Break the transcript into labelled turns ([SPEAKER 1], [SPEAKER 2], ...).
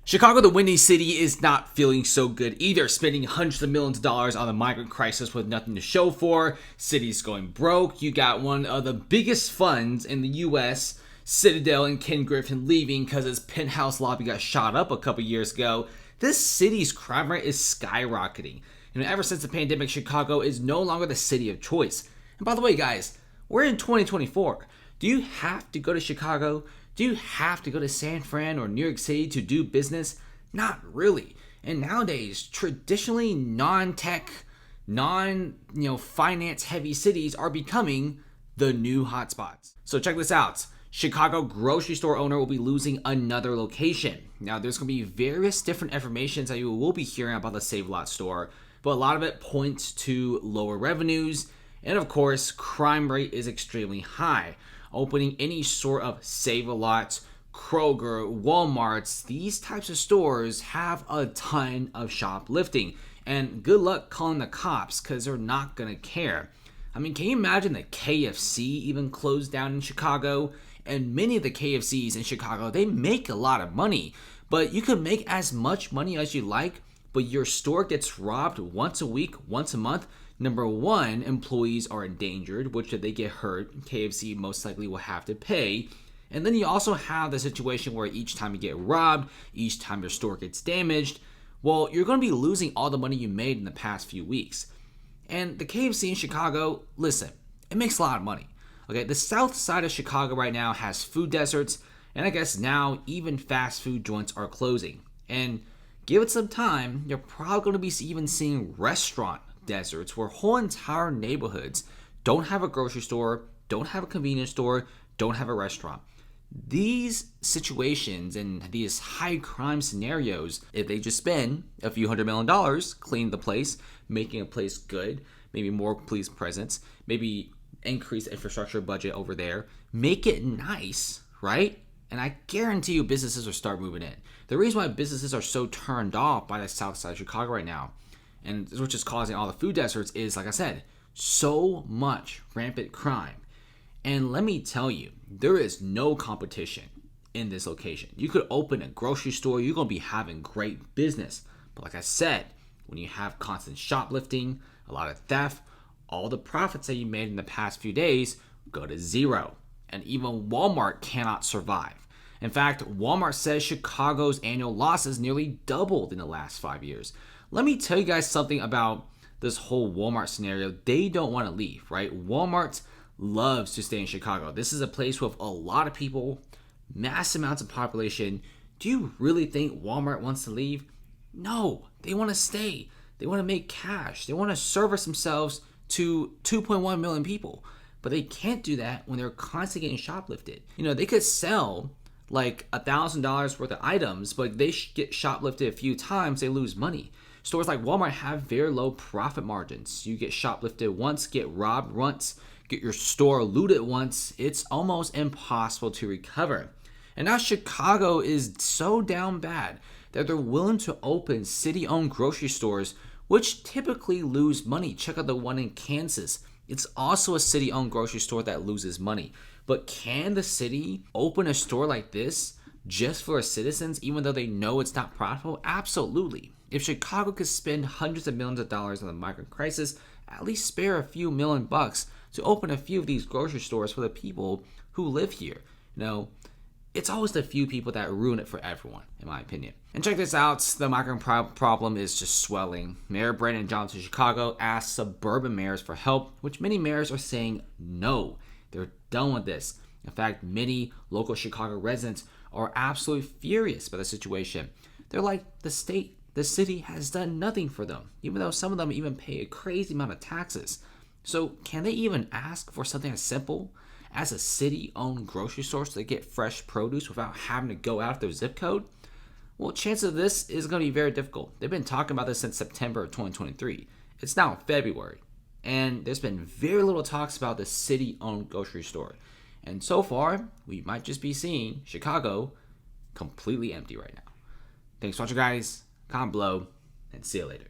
[SPEAKER 1] Chicago, the Windy City, is not feeling so good either, spending hundreds of millions of dollars on the migrant crisis with nothing to show for. City's going broke. You got one of the biggest funds in the U.S., Citadel, and Ken Griffin leaving because his penthouse lobby got shot up a couple years ago. This city's crime rate is skyrocketing. Ever since the pandemic, Chicago is no longer the city of choice. And by the way, guys, we're in 2024. Do you have to go to Chicago? Do you have to go to San Fran or New York City to do business? Not really. And nowadays, traditionally non-tech, finance heavy cities are becoming the new hotspots. So check this out. Chicago grocery store owner will be losing another location. Now, there's going to be various different information that you will be hearing about the Save A Lot store, but a lot of it points to lower revenues, and of course, crime rate is extremely high. Opening any sort of Save A Lot, Kroger, Walmarts, these types of stores have a ton of shoplifting. And good luck calling the cops because they're not going to care. Can you imagine that KFC even closed down in Chicago? And many of the KFCs in Chicago, they make a lot of money. But you can make as much money as you like, but your store gets robbed once a week, once a month. Number one, employees are endangered, which if they get hurt, KFC most likely will have to pay. And then you also have the situation where each time you get robbed, each time your store gets damaged, well, you're going to be losing all the money you made in the past few weeks. And the KFC in Chicago, listen, it makes a lot of money. Okay, the south side of Chicago right now has food deserts, and I guess now even fast food joints are closing. And give it some time, you're probably going to be even seeing restaurant deserts where whole entire neighborhoods don't have a grocery store, don't have a convenience store, don't have a restaurant. These situations and these high crime scenarios, if they just spend a few $100 million cleaning the place, making a place good, maybe more police presence, maybe increase the infrastructure budget over there, make it nice, right? And I guarantee you businesses will start moving in. The reason why businesses are so turned off by the south side of Chicago right now, and which is causing all the food deserts, is, like I said, so much rampant crime. And let me tell you, there is no competition in this location. You could open a grocery store, you're going to be having great business. But like I said, when you have constant shoplifting, a lot of theft, all the profits that you made in the past few days go to zero. And even Walmart cannot survive. In fact, Walmart says Chicago's annual losses nearly doubled in the last 5 years. Let me tell you guys something about this whole Walmart scenario. They don't want to leave, right? Walmart loves to stay in Chicago. This is a place with a lot of people, mass amounts of population. Do you really think Walmart wants to leave? No, they want to stay. They want to make cash. They want to service themselves to 2.1 million people. But they can't do that when they're constantly getting shoplifted. They could sell like $1,000 worth of items, but if they get shoplifted a few times, they lose money. Stores like Walmart have very low profit margins. You get shoplifted once, get robbed once, get your store looted once, it's almost impossible to recover. And now Chicago is so down bad that they're willing to open city-owned grocery stores, which typically lose money. Check out the one in Kansas. It's also a city-owned grocery store that loses money. But can the city open a store like this just for its citizens, even though they know it's not profitable? Absolutely. If Chicago could spend hundreds of millions of dollars on the migrant crisis, at least spare a few $1,000,000 to open a few of these grocery stores for the people who live here. It's always the few people that ruin it for everyone, in my opinion. And check this out, the migrant problem is just swelling. Mayor Brandon Johnson of Chicago asked suburban mayors for help, which many mayors are saying no. They're done with this. In fact, many local Chicago residents are absolutely furious by the situation. They're like, the city has done nothing for them, even though some of them even pay a crazy amount of taxes. So can they even ask for something as simple as a city-owned grocery store so they get fresh produce without having to go out of their zip code? Well, chances of this is going to be very difficult. They've been talking about this since September of 2023. It's now February, and there's been very little talks about the city-owned grocery store. And so far, we might just be seeing Chicago completely empty right now. Thanks for watching, guys. Comment below, and see you later.